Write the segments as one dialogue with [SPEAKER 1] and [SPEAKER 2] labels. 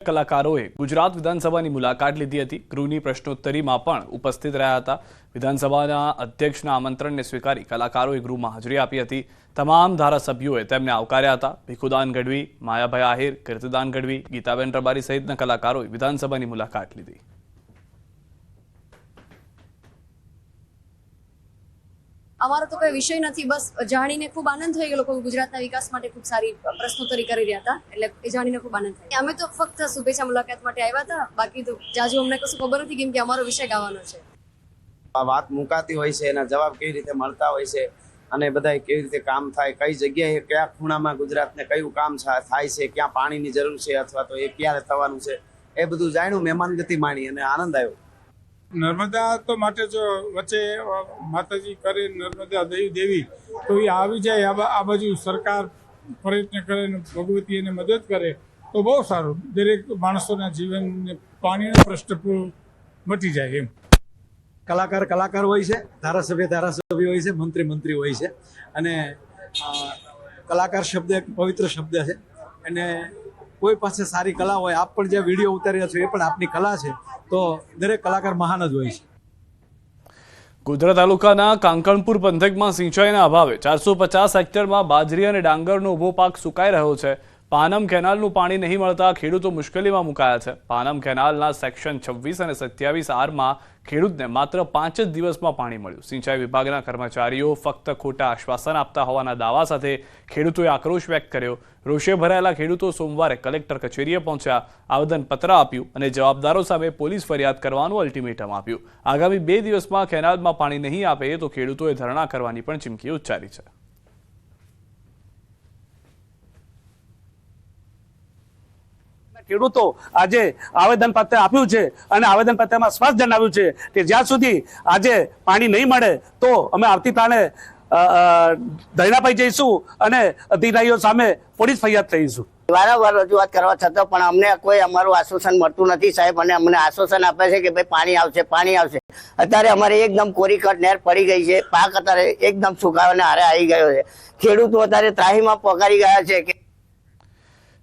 [SPEAKER 1] કલાકારોએ ગુજરાત વિધાનસભાની મુલાકાત લીધી હતી। ગૃહની પ્રશ્નોત્તરીમાં પણ ઉપસ્થિત રહ્યા હતા। વિધાનસભાના અધ્યક્ષના આમંત્રણને સ્વીકારી કલાકારોએ ગૃહમાં હાજરી આપી હતી। તમામ ધારાસભ્યોએ તેમને આવકાર્યા હતા। ભીખુદાન ગઢવી, માયાભાઈ આહિર, કીર્તિદાન ગઢવી, ગીતાબેન રબારી સહિતના કલાકારોએ વિધાનસભાની મુલાકાત લીધી।
[SPEAKER 2] અમારો તો કોઈ વિષય નથી, બસ જાણીને ખૂબ આનંદ થઈ ગયો। લોકો ગુજરાતના વિકાસ માટે ખૂબ સારી પ્રશ્નોત્તરી કરી રહ્યા હતા, એટલે એ જાણીને ખૂબ આનંદ થયો। અમે તો ફક્ત શુભેચ્છા મુલાકાત માટે આવ્યા હતા, બાકી તો જાજુ અમને કશું ખબર નથી, કેમ કે અમારો વિષય ગાવાનો છે।
[SPEAKER 3] આ વાત મુકાતી હોય છે, એના જવાબ કેવી રીતે મળતા હોય છે અને બધા કેવી રીતે કામ થાય, કઈ જગ્યાએ કયા ખૂણામાં ગુજરાતને કયું કામ થાય છે, ક્યાં પાણીની જરૂર છે અથવા તો એ ક્યારે થવાનું છે, એ બધું જાણ્યું, મહેમાનગતિ માણી અને આનંદ આવ્યો।
[SPEAKER 4] નર્મદા તો માટે જો વચ્ચે માતાજી કરે નર્મદા દેવી તો એ આવી જાય, આ બાજુ સરકાર પ્રયત્ન કરે ને ભગવતી એને મદદ કરે તો બહુ સારું। દરેક માણસોના જીવનને પાણીનો પ્રશ્ન મટી જાય એમ।
[SPEAKER 5] કલાકાર હોય છે, ધારાસભ્ય હોય છે, મંત્રી હોય છે, અને કલાકાર શબ્દ એક પવિત્ર શબ્દ છે અને કોઈ પાસે સારી કલા હોય, આપ પણ જે વિડીયો ઉતાર્યા છો એ પણ આપની કલા છે, તો દરેક કલાકાર મહાન જ હોય છે।
[SPEAKER 1] ગોધરા તાલુકાના કાંકણપુર પંથકમાં સિંચાઈના અભાવે 450 હેક્ટરમાં બાજરી અને ડાંગરનો ઉભો પાક સુકાઈ રહ્યો છે। પાનમ કેનાલનું પાણી નહીં મળતા ખેડૂતો મુશ્કેલીમાં મુકાયા છે। પાનમ કેનાલના સેક્શન 26 અને 27R ખેડૂતને માત્ર 5 જ દિવસમાં પાણી મળ્યું। સિંચાઈ વિભાગના કર્મચારીઓ ફક્ત ખોટા આશ્વાસન આપતા હોવાના દાવા સાથે ખેડૂતોએ આક્રોશ વ્યક્ત કર્યો। રોષે ભરાયેલા ખેડૂતો સોમવારે કલેક્ટર કચેરીએ પહોંચ્યા, આવેદનપત્ર આપ્યું અને જવાબદારો સામે પોલીસ ફરિયાદ કરવાનું અલ્ટિમેટમ આપ્યું। આગામી 2 દિવસમાં કેનાલમાં પાણી નહીં આપે તો ખેડૂતોએ ધરણા કરવાની પણ ચીમકી ઉચ્ચારી છે।
[SPEAKER 6] ખેડૂતો આજે આવેદન પત્ર આપ્યું છે અને આવેદન પત્રમાં સ્પષ્ટ જણાવ્યું છે કે જ્યાં સુધી આજે પાણી નહીં મળે તો અમે આવતીકાલે ધરણા પર જઈશું અને અધિકારીઓ સામે પોલીસ ફરિયાદ કરીશું।
[SPEAKER 7] વારંવાર રજૂઆત કરવા છતાં પણ અમને કોઈ અમારું આશ્વાસન મળતું નથી સાહેબ, અને અમને આશ્વાસન આપે છે કે ભાઈ પાણી આવશે। અત્યારે અમારે એકદમ કોરીકટ નહેર પડી ગઈ છે, પાક અત્યારે એકદમ સુકાવાને હારે આવી ગયો છે। ખેડૂતો અત્યારે ત્રાહીમાં પોકારી ગયા છે કે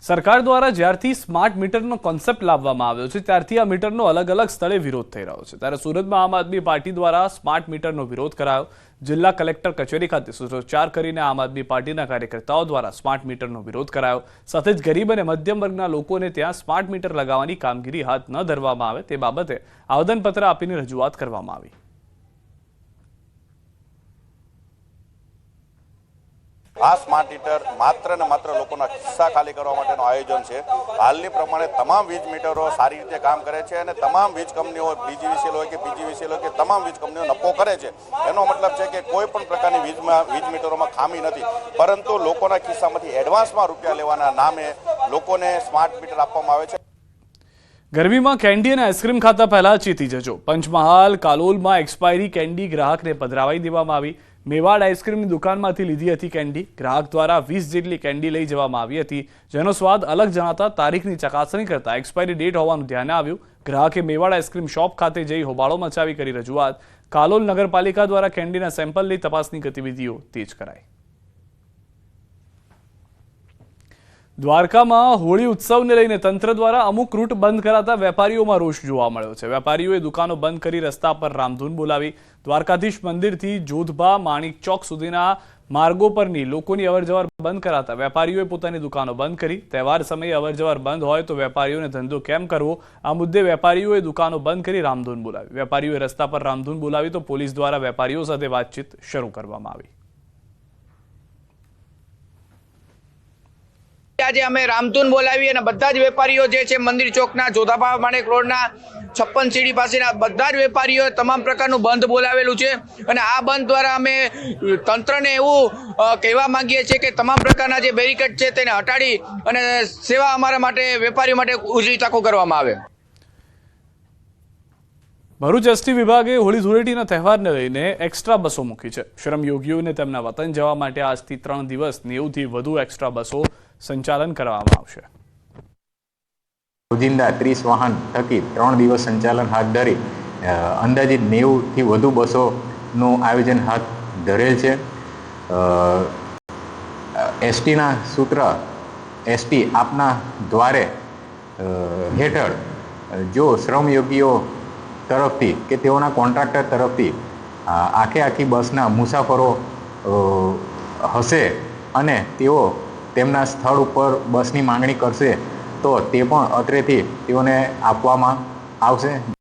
[SPEAKER 1] સરકાર દ્વારા જ્યારથી સ્માર્ટ મીટરનો કોન્સેપ્ટ લાવવામાં આવ્યો છે ત્યારથી આ મીટરનો અલગ અલગ સ્થળે વિરોધ થઈ રહ્યો છે। ત્યારે સુરતમાં આમ આદમી પાર્ટી દ્વારા સ્માર્ટ મીટરનો વિરોધ કરાયો। જિલ્લા કલેક્ટર કચેરી ખાતે સૂત્રોચ્ચાર કરીને આમ આદમી પાર્ટીના કાર્યકર્તાઓ દ્વારા સ્માર્ટ મીટરનો વિરોધ કરાયો। સાથે જ ગરીબ અને મધ્યમ વર્ગના લોકોને ત્યાં સ્માર્ટ મીટર લગાવવાની કામગીરી હાથ ન ધરવામાં આવે તે બાબતે આવેદનપત્ર આપીને રજૂઆત કરવામાં આવી।
[SPEAKER 8] આ સ્માર્ટ મીટર માત્ર ને માત્ર લોકોના ખિસ્સા ખાલી કરવા માટેનું આયોજન છે। હાલની પ્રમાણે તમામ વીજ મીટરો સારી રીતે કામ કરે છે અને તમામ વીજ કંપનીઓ BGVCL હોય કે PGVCL હોય કે તમામ વીજ કંપનીઓ નફો કરે છે। એનો મતલબ છે કે કોઈ પણ પ્રકારની વીજ મીટરોમાં ખામી નથી, પરંતુ લોકોના ખિસ્સામાંથી એડવાન્સમાં રૂપિયા લેવાના નામે લોકોને સ્માર્ટ મીટર આપવામાં આવે છે।
[SPEAKER 1] ગરમીમાં કેન્ડી અને આઈસ્ક્રીમ ખાતા પહેલા ચેતી જજો। પંચમહાલ કાલોલમાં એક્સપાયરી કેન્ડી ગ્રાહકને પધરાવાઈ દેવામાં આવી। મેવાડ આઈસ્ક્રીમની દુકાનમાંથી લીધી હતી કેન્ડી। ગ્રાહક દ્વારા 20 જેટલી કેન્ડી લઈ જવામાં આવી હતી, જેનો સ્વાદ અલગ જણાતા તારીખની ચકાસણી કરતા એક્સપાયરી ડેટ હોવાનું ધ્યાને આવ્યું। ગ્રાહકે મેવાડ આઈસ્ક્રીમ શોપ ખાતે જઈ હોબાળો મચાવી કરી રજૂઆત। કાલોલ નગરપાલિકા દ્વારા કેન્ડીના સેમ્પલ લઈ તપાસની ગતિવિધિઓ તેજ કરાઈ। દ્વારકામાં હોળી ઉત્સવને લઈને તંત્ર દ્વારા અમુક રૂટ બંધ કરાતા વેપારીઓમાં રોષ જોવા મળ્યો છે। વેપારીઓએ દુકાનો બંધ કરી રસ્તા પર રામધૂન બોલાવી। દ્વારકાધીશ મંદિરથી જોધબા માણિક ચોક સુધીના માર્ગો પરની લોકોની અવરજવર બંધ કરાતા વેપારીઓએ પોતાની દુકાનો બંધ કરી। તહેવાર સમયે અવરજવર બંધ હોય તો વેપારીઓને ધંધો કેમ કરવો, આ મુદ્દે વેપારીઓએ દુકાનો બંધ કરી રામધૂન બોલાવી। વેપારીઓએ રસ્તા પર રામધૂન બોલાવી તો પોલીસ દ્વારા વેપારીઓ સાથે વાતચીત શરૂ કરવામાં આવી।
[SPEAKER 9] આજે અમે રામધૂન બોલાવી અને બધા જ વેપારીઓ જે છે મંદિર ચોકના, જોધાબા માણેક રોડના, 56 સીડી પાસેના બધા જ વેપારીઓ તમામ પ્રકારનું બંધ બોલાવેલું છે। અને આ બંધ દ્વારા અમે તંત્રને એવું કહેવા માંગીએ છીએ કે તમામ પ્રકારના જે બેરિકેડ છે તેને હટાડી અને સેવા અમારા માટે વેપારીઓ માટે ઉજળી તકો કરવામાં આવે।
[SPEAKER 1] ભરૂચ એસટી વિભાગે હોળી ધૂળેટીના તહેવારને લઈને એક્સ્ટ્રા બસો મૂકી છે। શ્રમયોગીઓને તેમના વતન જવા માટે આજથી 3 દિવસ 90થી વધુ એક્સ્ટ્રા બસો સંચાલન કરવામાં આવશે।
[SPEAKER 10] રોજિંદા 30 વાહન થકી 3 દિવસ સંચાલન હાથ ધરી અંદાજિત 90થી વધુ બસોનું આયોજન હાથ ધરેલ છે। એસટીના સૂત્ર એસટી આપના દ્વારે હેઠળ જો શ્રમયોગીઓ તરફથી કે તેઓના કોન્ટ્રાક્ટર તરફથી આખી બસના મુસાફરો હશે અને તેઓ તેમના સ્થળ ઉપર બસની માંગણી કરશે તો તે પણ અત્રેથી તેઓને આપવામાં આવશે.